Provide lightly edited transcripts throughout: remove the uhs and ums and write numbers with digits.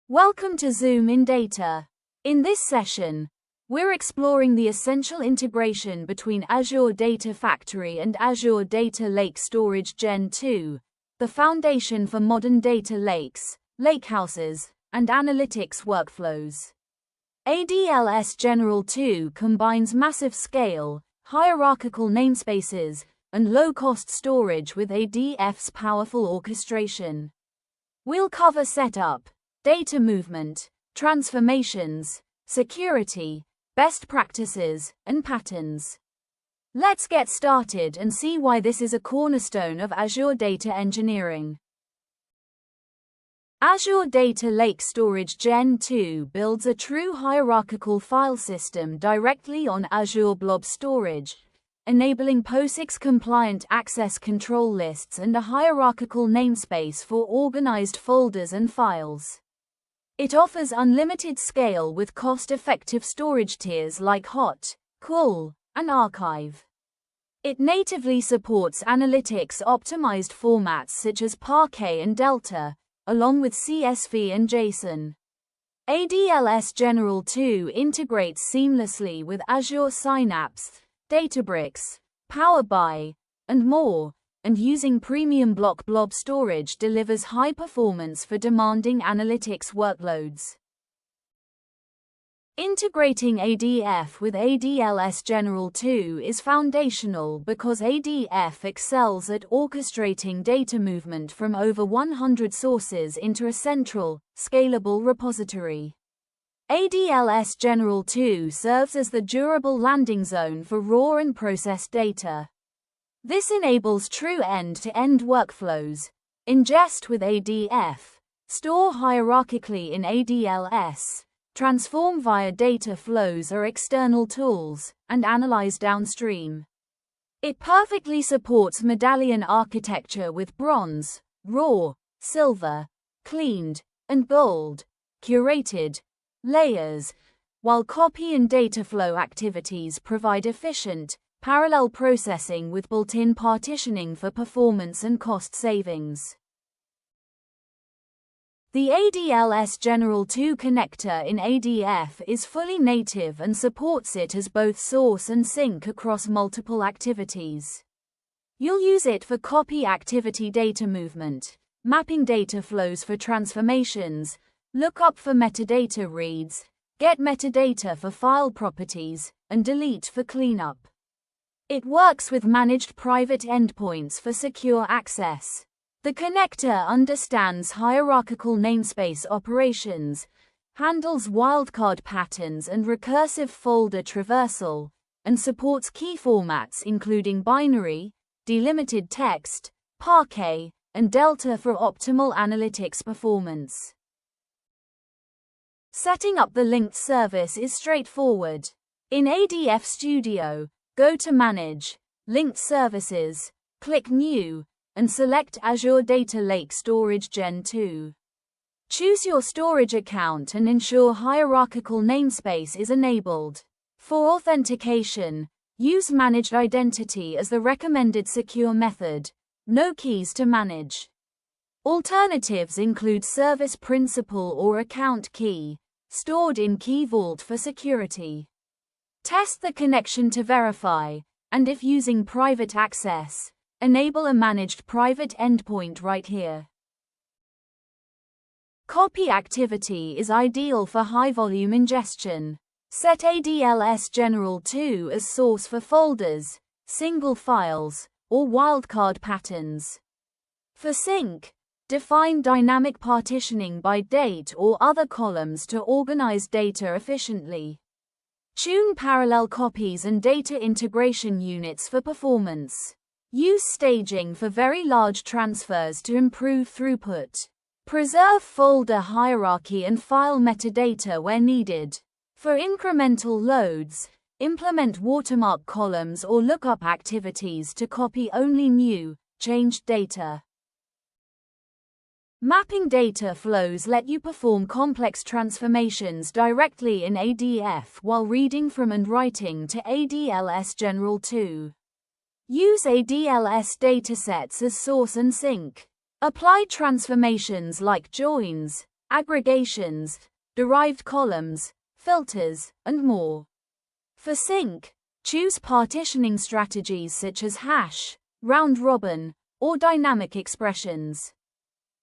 Welcome to ZoomInData. In this session, we're exploring the essential integration between Azure Data Factory and Azure Data Lake Storage Gen2, the foundation for modern data lakes, lakehouses, and analytics workflows. ADLS General 2 combines massive scale, hierarchical namespaces, and low-cost storage with ADF's powerful orchestration. We'll cover setup, data movement, transformations, security, best practices, and patterns. Let's get started and see why this is a cornerstone of Azure data engineering. Azure Data Lake Storage Gen 2 builds a true hierarchical file system directly on Azure Blob Storage, enabling POSIX-compliant access control lists and a hierarchical namespace for organized folders and files. It offers unlimited scale with cost-effective storage tiers like Hot, Cool, and Archive. It natively supports analytics-optimized formats such as Parquet and Delta, along with CSV and JSON. ADLS General 2 integrates seamlessly with Azure Synapse, Databricks, Power BI, and more, and using premium block blob storage delivers high performance for demanding analytics workloads. Integrating ADF with ADLS General 2 is foundational because ADF excels at orchestrating data movement from over 100 sources into a central, scalable repository. ADLS General 2 serves as the durable landing zone for raw and processed data. This enables true end-to-end workflows, ingest with ADF, store hierarchically in ADLS, transform via data flows or external tools, and analyze downstream. It perfectly supports medallion architecture with bronze, raw, silver, cleaned, and gold, curated layers, while copy and data flow activities provide efficient, parallel processing with built-in partitioning for performance and cost savings. The ADLS General 2 connector in ADF is fully native and supports it as both source and sink across multiple activities. You'll use it for copy activity data movement, mapping data flows for transformations, lookup for metadata reads, get metadata for file properties, and delete for cleanup. It works with managed private endpoints for secure access. The connector understands hierarchical namespace operations, handles wildcard patterns and recursive folder traversal, and supports key formats including binary, delimited text, Parquet, and Delta for optimal analytics performance. Setting up the linked service is straightforward. In ADF Studio, go to Manage, Linked Services, click New, and select Azure Data Lake Storage Gen 2. Choose your storage account and ensure hierarchical namespace is enabled. For authentication, use Managed Identity as the recommended secure method, no keys to manage. Alternatives include Service Principal or Account Key, stored in Key Vault for security. Test the connection to verify, and if using private access, enable a managed private endpoint right here. Copy activity is ideal for high-volume ingestion. Set ADLS General 2 as source for folders, single files, or wildcard patterns. For sync, define dynamic partitioning by date or other columns to organize data efficiently. Tune parallel copies and data integration units for performance. Use staging for very large transfers to improve throughput. Preserve folder hierarchy and file metadata where needed. For incremental loads, implement watermark columns or lookup activities to copy only new, changed data. Mapping data flows let you perform complex transformations directly in ADF while reading from and writing to ADLS General 2. Use ADLS datasets as source and sink. Apply transformations like joins, aggregations, derived columns, filters, and more. For sync, choose partitioning strategies such as hash, round-robin, or dynamic expressions.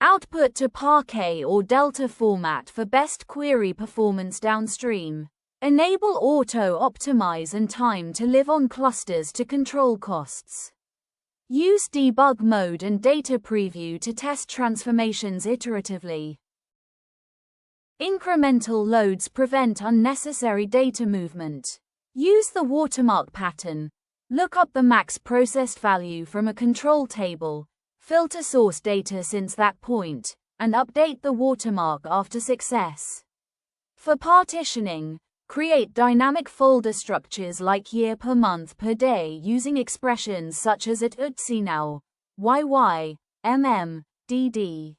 Output to Parquet or Delta format for best query performance downstream. Enable auto-optimize and time to live on clusters to control costs. Use debug mode and data preview to test transformations iteratively. Incremental loads prevent unnecessary data movement. Use the watermark pattern. Look up the max processed value from a control table, filter source data since that point, and update the watermark after success. For partitioning, create dynamic folder structures like year per month per day using expressions such as at now, YY, DD.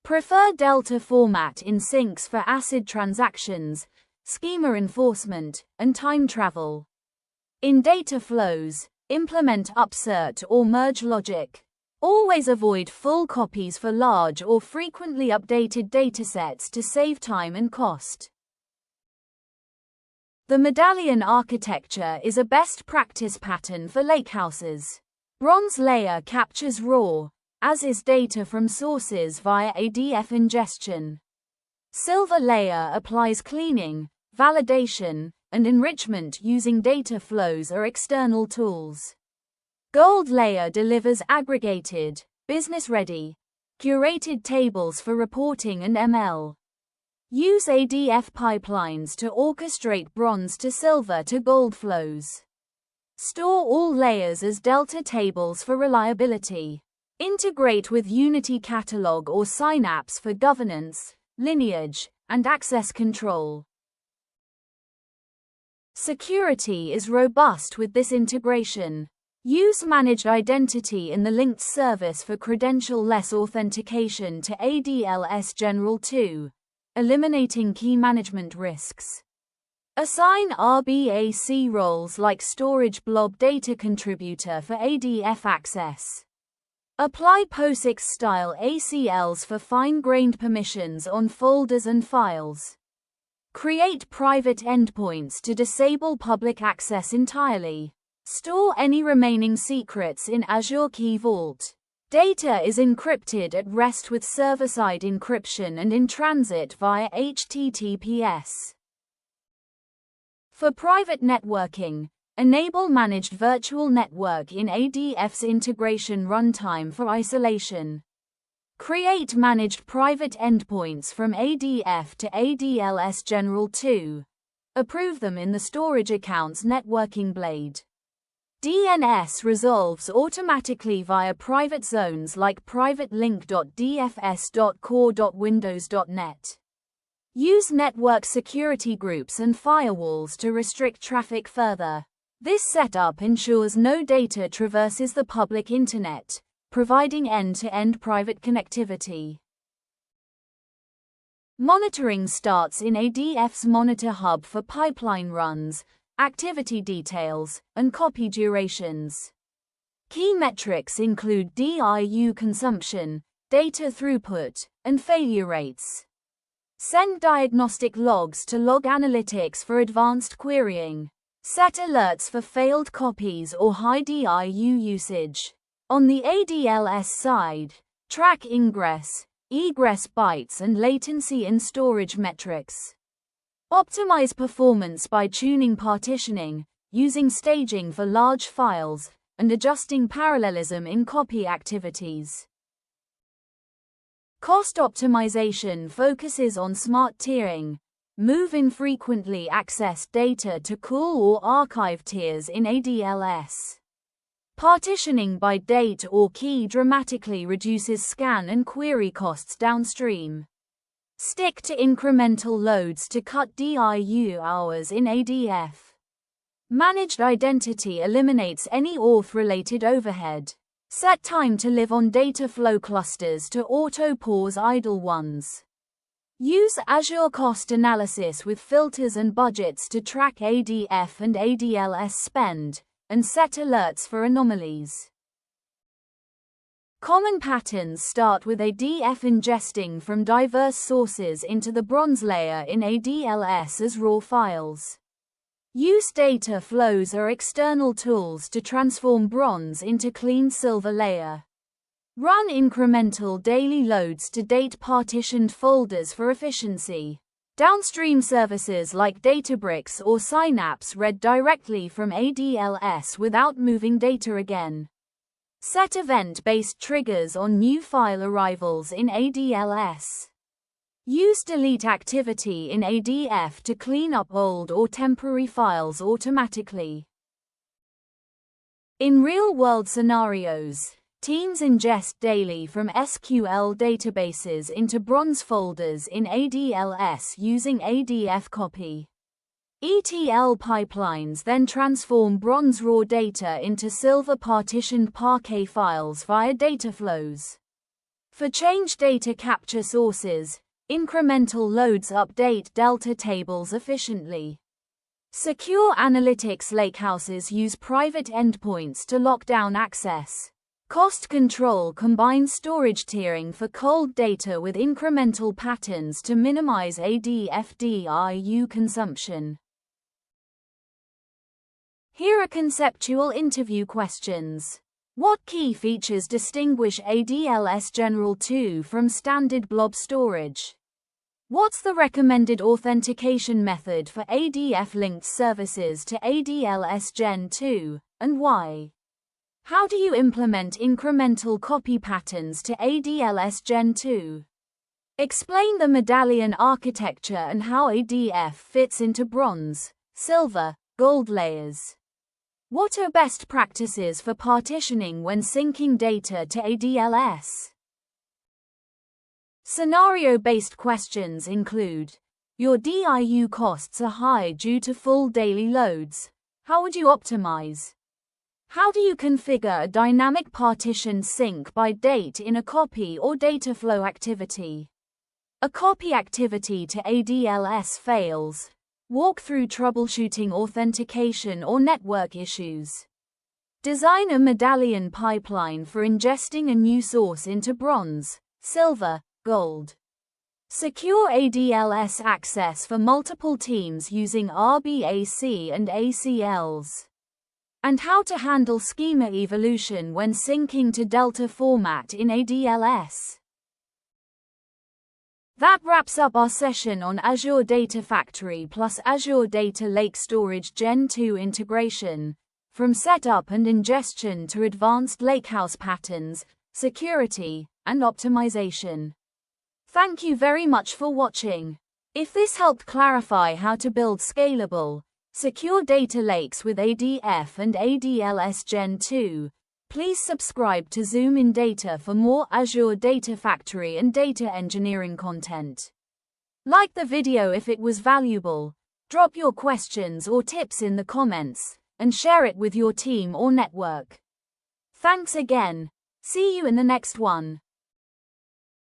Prefer Delta format in syncs for ACID transactions, schema enforcement, and time travel. In data flows, implement upsert or merge logic. Always avoid full copies for large or frequently updated datasets to save time and cost. The medallion architecture is a best practice pattern for lakehouses. Bronze layer captures raw, as is data from sources via ADF ingestion. Silver layer applies cleaning, validation, and enrichment using data flows or external tools. Gold layer delivers aggregated, business-ready, curated tables for reporting and ML. Use ADF pipelines to orchestrate bronze to silver to gold flows. Store all layers as Delta tables for reliability. Integrate with Unity Catalog or Synapse for governance, lineage, and access control. Security is robust with this integration. Use Managed Identity in the linked service for credential-less authentication to ADLS Gen2, eliminating key management risks. Assign RBAC roles like Storage Blob Data Contributor for ADF access. Apply POSIX-style ACLs for fine-grained permissions on folders and files. Create private endpoints to disable public access entirely. Store any remaining secrets in Azure Key Vault. Data is encrypted at rest with server-side encryption and in transit via HTTPS. For private networking, enable Managed Virtual Network in ADF's integration runtime for isolation. Create managed private endpoints from ADF to ADLS Gen2. Approve them in the Storage Accounts networking blade. DNS resolves automatically via private zones like privatelink.dfs.core.windows.net. Use network security groups and firewalls to restrict traffic further. This setup ensures no data traverses the public internet, providing end-to-end private connectivity. Monitoring starts in ADF's Monitor Hub for pipeline runs, activity details, and copy durations. Key metrics include DIU consumption, data throughput, and failure rates. Send diagnostic logs to Log Analytics for advanced querying. Set alerts for failed copies or high DIU usage. On the ADLS side, track ingress, egress bytes and latency in storage metrics. Optimize performance by tuning partitioning, using staging for large files, and adjusting parallelism in copy activities. Cost optimization focuses on smart tiering. Move infrequently accessed data to cool or archive tiers in ADLS. Partitioning by date or key dramatically reduces scan and query costs downstream. Stick to incremental loads to cut DIU hours in ADF. Managed Identity eliminates any auth-related overhead. Set time to live on data flow clusters to auto-pause idle ones. Use Azure Cost Analysis with filters and budgets to track ADF and ADLS spend, and set alerts for anomalies. Common patterns start with ADF ingesting from diverse sources into the bronze layer in ADLS as raw files. Use data flows are external tools to transform bronze into clean silver layer. Run incremental daily loads to date partitioned folders for efficiency. Downstream services like Databricks or Synapse read directly from ADLS without moving data again. Set event-based triggers on new file arrivals in ADLS. Use delete activity in ADF to clean up old or temporary files automatically. In real-world scenarios, teams ingest daily from SQL databases into bronze folders in ADLS using ADF copy. ETL pipelines then transform bronze raw data into silver partitioned Parquet files via data flows. For change data capture sources, incremental loads update delta tables efficiently. Secure analytics lakehouses use private endpoints to lock down access. Cost control combines storage tiering for cold data with incremental patterns to minimize ADF DIU consumption. Here are conceptual interview questions. What key features distinguish ADLS Gen2 from standard blob storage? What's the recommended authentication method for ADF-linked services to ADLS Gen2, and why? How do you implement incremental copy patterns to ADLS Gen2? Explain the medallion architecture and how ADF fits into bronze, silver, gold layers. What are best practices for partitioning when syncing data to ADLS? Scenario-based questions include: your DIU costs are high due to full daily loads. How would you optimize? How do you configure a dynamic partition sync by date in a copy or data flow activity? A copy activity to ADLS fails. Walk through troubleshooting authentication or network issues. Design a medallion pipeline for ingesting a new source into bronze, silver, gold. Secure ADLS access for multiple teams using RBAC and ACLs. And how to handle schema evolution when syncing to Delta format in ADLS. That wraps up our session on Azure Data Factory plus Azure Data Lake Storage Gen 2 integration, from setup and ingestion to advanced lakehouse patterns, security, and optimization. Thank you very much for watching. If this helped clarify how to build scalable, secure data lakes with ADF and ADLS Gen 2, please subscribe to ZoomInData for more Azure Data Factory and data engineering content. Like the video if it was valuable, drop your questions or tips in the comments, and share it with your team or network. Thanks again. See you in the next one.